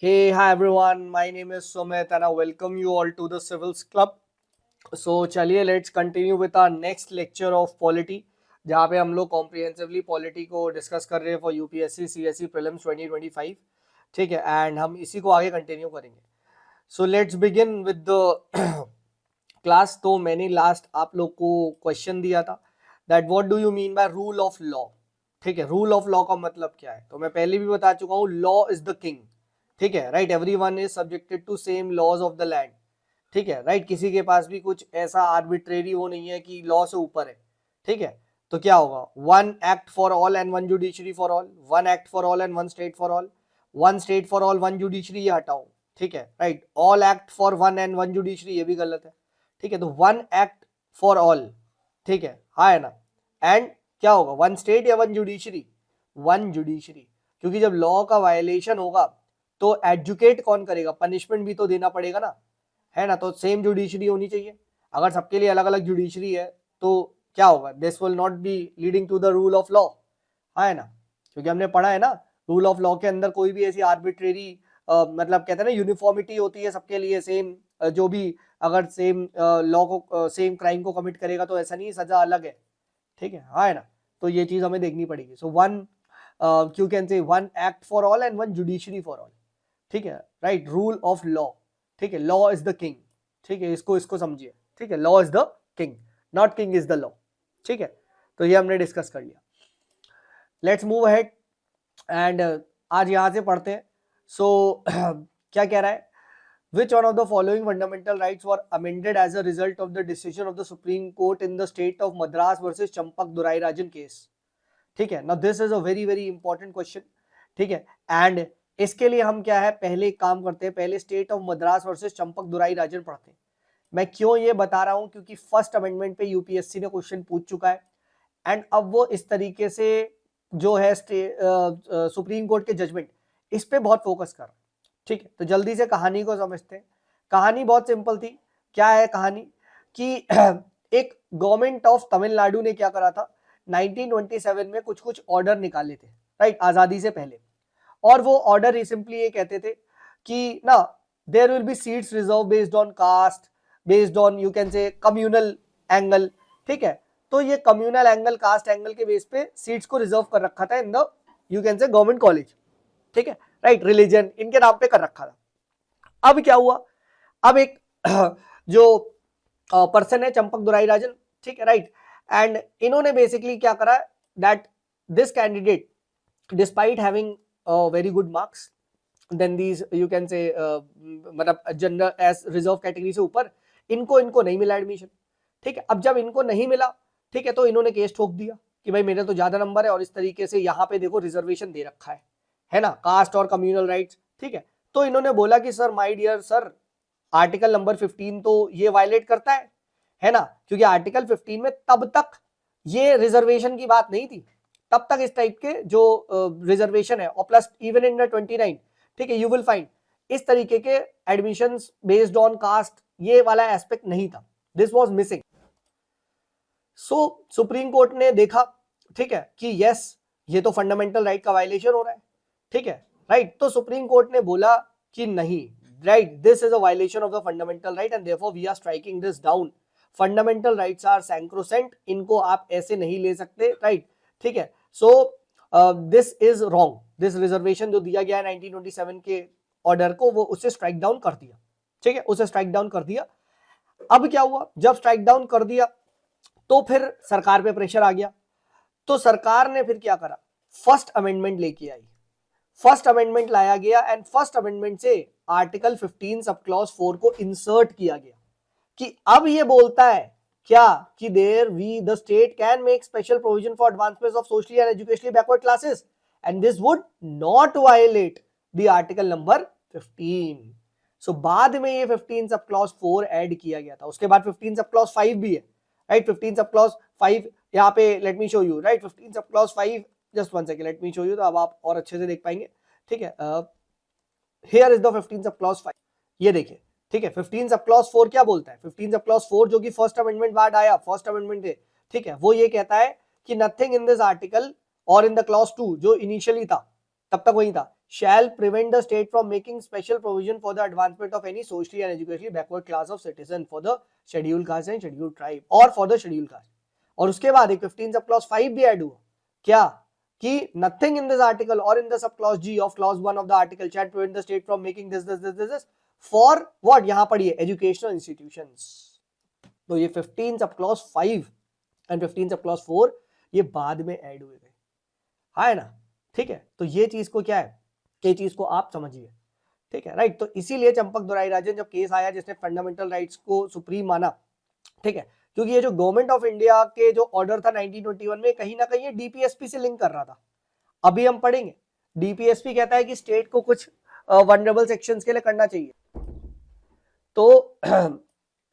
Hey, hi everyone. My name is Sumit and I welcome you all to the Civils Club. So चलिए let's continue with our next lecture of polity जहाँ पे हम लोग comprehensively polity को discuss कर रहे हैं for UPSC CSC prelims 2025. ठीक है, एंड हम इसी को आगे कंटिन्यू करेंगे. So let's begin with the class. तो मैंने लास्ट आप लोग को क्वेश्चन दिया था that what do you mean by rule of law. ठीक है, रूल ऑफ लॉ का मतलब क्या है. तो मैं पहले भी बता चुका हूँ, लॉ इज द किंग. ठीक है, right. Everyone is subjected to same laws of the land. ठीक है, राइट. किसी के पास भी कुछ ऐसा आर्बिट्रेरी वो नहीं है कि लॉ से ऊपर है. ठीक है, तो क्या होगा, one act for all and one judiciary for all, one act for all and one state for all, one state for all one judiciary, ये हटाओ. ठीक है, right. All act for one and one judiciary, ये भी गलत है. ठीक है, तो वन एक्ट फॉर ऑल. ठीक है, हाँ है ना. एंड क्या होगा, वन स्टेट या वन जुडिशरी, वन जुडिशरी. क्योंकि जब लॉ का वायलेशन होगा तो एजुकेट कौन करेगा, पनिशमेंट भी तो देना पड़ेगा ना, है ना. तो सेम जुडिशरी होनी चाहिए. अगर सबके लिए अलग अलग जुडिशरी है तो क्या होगा, this will not be leading to the rule of law, है ना. क्योंकि हमने पढ़ा है ना, रूल ऑफ लॉ के अंदर कोई भी ऐसी आर्बिट्रेरी मतलब कहते हैं ना यूनिफॉर्मिटी होती है सबके लिए सेम. जो भी अगर सेम लॉ को सेम क्राइम को कमिट करेगा तो ऐसा नहीं सजा अलग है. ठीक है, हाँ है ना. तो ये चीज हमें देखनी पड़ेगी. सो वन यू कैन से one act for all and one judiciary for all. ठीक है, राइट. Rule of law. ठीक है, लॉ इज द किंग. ठीक है, इसको इसको समझिए. ठीक है, law is the king, not king is the law. ठीक है, तो ये हमने डिस्कस कर लिया. लेट्स मूव अहेड एंड आज यहां से पढ़ते हैं. सो क्या कह रहा है, which one of the following fundamental rights were amended as a result of the decision of the Supreme Court in the state of Madras versus Champak Durai Rajan case. ठीक है, now this is a very very important question. ठीक है, and इसके लिए हम क्या है, पहले एक काम करते हैं, पहले state of Madras versus Champak Durai Rajan पढ़ते हैं. मैं क्यों ये बता रहा हूं, क्योंकि फर्स्ट अमेंडमेंट पे यूपीएससी ने क्वेश्चन पूछ चुका है एंड अब वो इस तरीके से जो है सुप्रीम कोर्ट के जजमेंट इस पे बहुत फोकस कर रहा है. ठीक है, तो जल्दी से कहानी को समझते हैं. कहानी बहुत सिंपल थी. क्या है कहानी, कि एक गवर्नमेंट ऑफ तमिलनाडु ने क्या करा था, 1927 में कुछ कुछ ऑर्डर निकाले थे, राइट, आजादी से पहले. और वो ऑर्डर सिंपली ये कहते थे कि ना, there will be seats reserve based on caste, based on you can say communal angle. ठीक है, तो ये कम्युनल एंगल, कास्ट एंगल के बेस पे सीट्स को रिजर्व कर रखा था in the you can say government college. ठीक है, राइट. रिलीजन इनके नाम पे कर रखा था. अब क्या हुआ, अब एक जो पर्सन है चंपक दुराई राजन, ठीक है, राइट, एंड इन्होंने बेसिकली क्या करा, that this candidate despite having very good marks then these you can say मतलब जनरल एज रिजर्व कैटेगरी से ऊपर इनको नहीं मिला एडमिशन. ठीक है, अब जब इनको नहीं मिला, ठीक है, तो इन्होंने केस ठोक दिया कि भाई मेरे तो ज्यादा नंबर है और इस तरीके से यहाँ पे देखो रिजर्वेशन दे रखा है ना, कास्ट और कम्युनल राइट्स. ठीक है, तो इन्होंने बोला कि sir, my dear sir, article number 15 तो ये वायलेट करता है ना, क्योंकि आर्टिकल 15 में तब तक ये रिजर्वेशन की बात नहीं थी. तब तक इस टाइप के जो रिजर्वेशन है, और प्लस इवन इन 29, ठीक है, यू विल फाइंड इस तरीके के एडमिशंस बेस्ड ऑन कास्ट, ये वाला एस्पेक्ट नहीं था. This was missing. So supreme court ने देखा, ठीक है, कि यस, ये तो फंडामेंटल राइट का वायलेशन हो रहा है. ठीक है, राइट. तो सुप्रीम कोर्ट ने बोला कि नहीं, right, this is a violation of the fundamental right and therefore we are striking this down. Fundamental rights are sacrosanct, इनको आप ऐसे नहीं ले सकते, राइट. ठीक है, so this is wrong. This reservation जो दिया गया है 1927 के ऑर्डर को, वो उसे स्ट्राइक डाउन कर दिया. ठीक है, उसे स्ट्राइक डाउन कर दिया. अब क्या हुआ, जब स्ट्राइक डाउन कर दिया तो फिर सरकार पे प्रेशर आ गया. तो सरकार ने फिर क्या करा, फर्स्ट अमेंडमेंट लेके आई. फर्स्ट अमेंडमेंट लाया गया एंड फर्स्ट अमेंडमेंट से आर्टिकल 15 सब क्लॉज 4 को इंसर्ट किया गया कि अब ये बोलता है क्या, कि there we the state can make special provision for advancement of socially and educationally backward classes and this would not violate the article number 15. So बाद में ये 15 सब क्लॉज 4 ऐड किया गया था. उसके बाद 15 सब क्लॉज 5 भी है, राइट. 15 सब क्लॉज 5 यहाँ पे let me show you, right. 15 sub clause 5, just one second, let me show you, तो अब आप और अच्छे से देख पाएंगे. ठीक है, here is the 15 sub clause 5, ये देखिए. ठीक है, 15 सब क्लॉज 4 क्या बोलता है, 15 सब क्लॉज 4 जो कि फर्स्ट अमेंडमेंट बाद आया, फर्स्ट अमेंडमेंट है, ठीक है, वो ये कहता है कि नथिंग इन दिस आर्टिकल और इन द क्लॉज 2 जो इनिशियली था तब तक वही था, shall prevent the state from making special provision for the advancement of any socially and educationally backward class of citizen for the scheduled caste and scheduled tribe or for the scheduled caste. और उसके बाद एक 15 sub clause 5 भी add हुआ क्या कि nothing in this article or in the sub clause G of clause 1 of the article shall prevent the state from making this for what, यहां पढ़िए educational institutions. तो ये 15 sub clause 5 and 15 sub clause 4 ये बाद में add हुए गए, है ना, ठीक है। तो ये चीज को क्या है, ये चीज को आप समझिए, ठीक है, राइट। तो इसीलिए चंपक दुराईराजन जब केस आया जिसने फंडामेंटल राइट्स को सुप्रीम माना, ठीक है, क्योंकि ये जो गवर्नमेंट ऑफ इंडिया के जो ऑर्डर था 1921 में कहीं ना कहीं डीपीएसपी से लिंक कर रहा था। अभी हम पढ़ेंगे डीपीएसपी कहता है कि स्टेट को कुछ वनरेबल सेक्शंस के लिए करना चाहिए, तो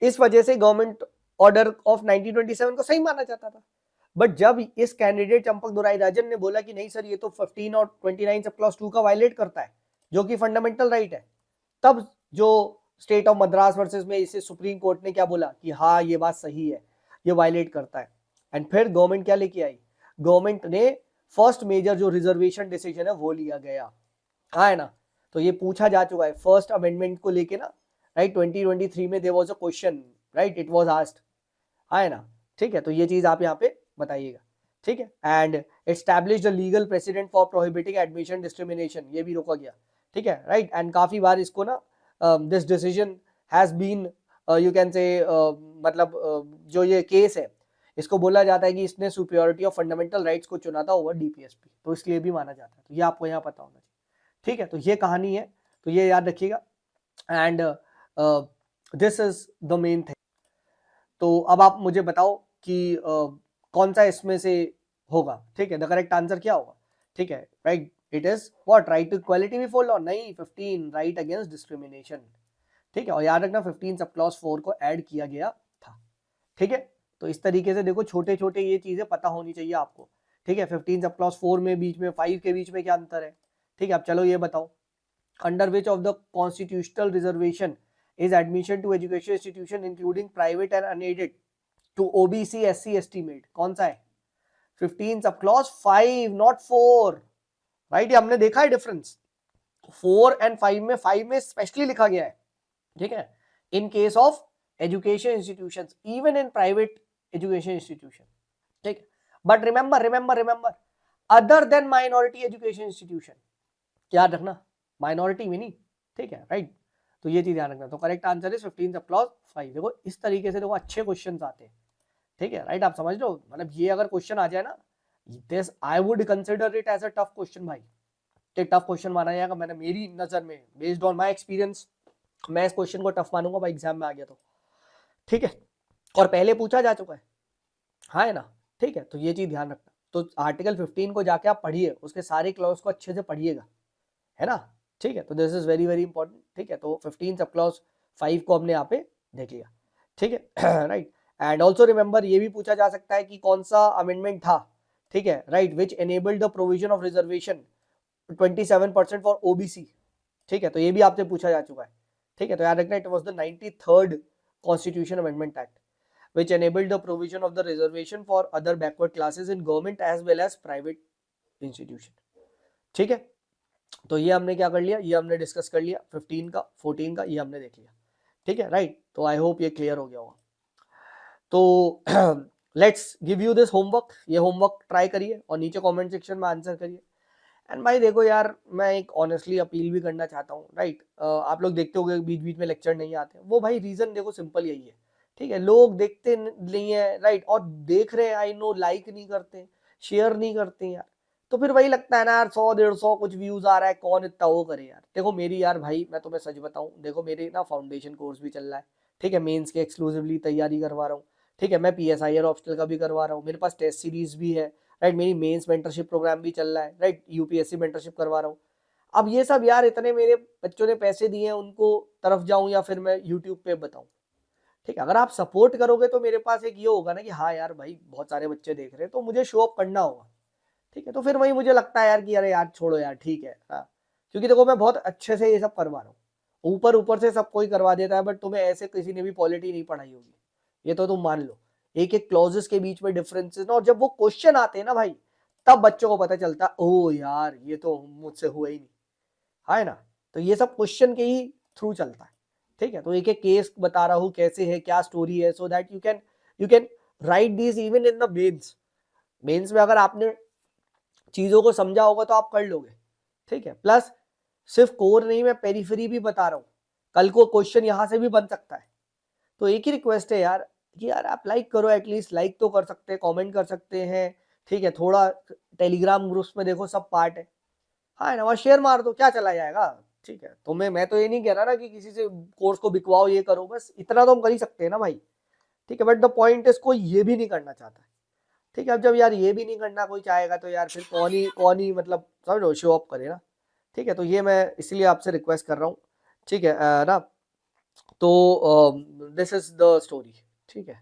इस वजह से गवर्नमेंट ऑर्डर ऑफ 1927 को सही माना जाता था। बट जब इस कैंडिडेट चंपक दुराईराजन ने बोला कि नहीं सर ये तो 15 और 29 सब क्लॉज 2 का वायलेट करता है जो कि फंडामेंटल राइट है, तब जो स्टेट ऑफ मद्रास वर्सेस में इसे सुप्रीम कोर्ट ने क्या बोला कि हाँ ये बात सही है, ये वायलेट करता है। एंड फिर गवर्नमेंट क्या लेके आई, गवर्नमेंट ने फर्स्ट मेजर जो रिजर्वेशन डिसीजन है वो लिया गया, है ना। तो ये पूछा जा चुका है फर्स्ट अमेंडमेंट को लेके ना, राइट, 2023 में there was a question, right, it was asked, है ना, ठीक है। तो ये चीज आप यहाँ पे बताइएगा, ठीक है। And establish the legal president for prohibiting admission discrimination, ये भी रोका गया, ठीक है, राइट। एंड काफी बार इसको ना this decision has been you can say मतलब जो ये केस है इसको बोला जाता है कि इसने सुपीरियरिटी ऑफ फंडामेंटल राइट्स को चुना था ओवर डीपीएसपी, तो इसलिए भी माना जाता है। तो ये आपको यहाँ पता होना चाहिए, ठीक है। तो ये कहानी है, तो ये याद रखिएगा। And this is the main thing. तो अब आप मुझे बताओ कि कौन सा इसमें से होगा, ठीक है, द करेक्ट आंसर क्या होगा, ठीक है, right, it is what, right to equality before law, नहीं 15 राइट अगेंस्ट डिस्क्रिमिनेशन, ठीक है। और याद रखना 15 सब क्लॉज 4 को ऐड किया गया था, ठीक है। तो इस तरीके से देखो छोटे छोटे ये चीजें पता होनी चाहिए आपको, ठीक है। 15 सब क्लॉज 4 में बीच में 5 के बीच में क्या अंतर है, ठीक है। अब चलो ये बताओ, under which of the constitutional reservation is admission to education institution including private and unaided to OBC SC ST made, कौन सा है, 15 सब क्लॉज 5 नॉट 4, राइट। ये हमने देखा है डिफरेंस, 4 एंड 5 में स्पेशली लिखा गया है, ठीक है, in case of education institutions even in private education institution, ठीक। But remember other than minority education institution, याद रखना माइनॉरिटी में नहीं, ठीक है, राइट। तो ये चीज ध्यान रखना। तो correct answer is 15 sub clause 5। देखो इस तरीके से देखो अच्छे क्वेश्चंस आते हैं, ठीक है, राइट। आप समझ लो, मतलब ये अगर क्वेश्चन आ जाए ना, this I would consider it as a tough question भाई, एक टफ क्वेश्चन माना जाएगा। मैंने मेरी नजर में बेस्ड ऑन माय एक्सपीरियंस मैं इस क्वेश्चन को टफ मानूंगा भाई, एग्जाम में आ गया तो, ठीक है, और पहले पूछा जा चुका है ना, ठीक है। तो ये चीज ध्यान रखना। तो आर्टिकल 15 को जाके आप पढ़िए, उसके सारे क्लॉज को अच्छे से पढ़िएगा, है ना, ठीक है। तो this is very very important, ठीक है। तो 15 सब क्लॉज 5 को हमने यहाँ पे देख लिया, ठीक है, राइट। एंड ऑल्सो रिमेंबर ये भी पूछा जा सकता है कि कौन सा अमेंडमेंट था, ठीक है, right, which enabled the provision of reservation 27% for OBC, ठीक है। तो ये भी आपसे पूछा जा चुका है, ठीक है। तो याद रखना, it was the 93rd constitution amendment act which enabled the provision of the reservation for other backward classes in government as well as private institution, ठीक है। तो ये हमने क्या कर लिया, ये हमने डिस्कस कर लिया 15 का 14 का, ये हमने देख लिया, ठीक है, राइट। तो आई होप ये क्लियर हो गया होगा। तो let's give you this homework, ये होमवर्क ट्राई करिए और नीचे कमेंट सेक्शन में आंसर करिए। एंड भाई देखो यार, मैं एक ऑनेस्टली अपील भी करना चाहता हूँ, राइट। आप लोग देखते होंगे बीच बीच में लेक्चर नहीं आते, वो भाई रीजन देखो सिंपल यही है, ठीक है, लोग देखते नहीं है, राइट, और देख रहे हैं, आई नो, लाइक नहीं करते, शेयर नहीं करते यार, तो फिर वही लगता है ना यार 100-150 कुछ व्यूज आ रहा है, कौन इतना वो करे यार। देखो मेरी यार भाई, मैं तुम्हें सच बताऊं, देखो मेरे ना फाउंडेशन कोर्स भी चल रहा है, ठीक है, मेंस के एक्सक्लूसिवली तैयारी करवा रहा हूँ, ठीक है, मैं PSI और ऑप्शनल का भी करवा रहा हूँ, मेरे पास टेस्ट सीरीज भी है, राइट, मेरी मेंस मेंटरशिप प्रोग्राम भी चल रहा है, राइट, UPSC मेंटरशिप करवा रहा हूँ। अब ये सब यार इतने मेरे बच्चों ने पैसे दिए हैं, उनको तरफ जाऊं या फिर मैं यूट्यूब पे बताऊं, ठीक है। अगर आप सपोर्ट करोगे तो मेरे पास एक ये होगा ना कि हाँ यार भाई बहुत सारे बच्चे देख रहे हैं, तो मुझे शो अप करना होगा, ठीक है। तो फिर वही मुझे लगता है यार कि अरे यार छोड़ो यार, ठीक है, हाँ, क्योंकि देखो मैं बहुत अच्छे से ये सब करवा रहा हूँ, ऊपर ऊपर से सब कोई करवा देता है, बट तुम्हें ऐसे किसी ने भी पॉलिटी नहीं पढ़ाई होगी, ये तो तुम मान लो। एक एक क्लॉजेस के बीच में डिफरेंसेस ना, और जब वो क्वेश्चन आते हैं ना भाई, तब बच्चों को पता चलता ओ यार ये तो मुझसे हुआ ही नहीं, है ना। तो ये सब क्वेश्चन के ही थ्रू चलता है, ठीक है। तो एक एक केस बता रहा हूँ कैसे है, क्या स्टोरी है, so that you can write this even in the mains में अगर आपने चीजों को समझा होगा तो आप कर लोगे, ठीक है। प्लस सिर्फ कोर नहीं, मैं पेरिफेरी भी बता रहा हूँ, कल को क्वेश्चन यहां से भी बन सकता है। तो एक ही रिक्वेस्ट है यार कि यार आप लाइक करो, एटलीस्ट लाइक तो कर सकते हैं, कमेंट कर सकते हैं, ठीक है। थोड़ा टेलीग्राम ग्रुप्स में देखो सब पार्ट है, हाँ ना, वहाँ शेयर मार दो, क्या चला जाएगा, ठीक है। तो मैं तो ये नहीं कह रहा ना कि किसी से कोर्स को बिकवाओ, ये करो, बस इतना तो हम कर ही सकते हैं ना भाई, ठीक है। बट द पॉइंट इज कोई ये भी नहीं करना चाहता है, ठीक है। अब जब यार ये भी नहीं करना कोई चाहेगा तो यार फिर कौन ही मतलब समझो शो ऑफ करे ना, ठीक है। तो ये मैं इसलिए आपसे रिक्वेस्ट कर रहा हूँ, ठीक है ना। तो दिस इज द स्टोरी, ठीक है।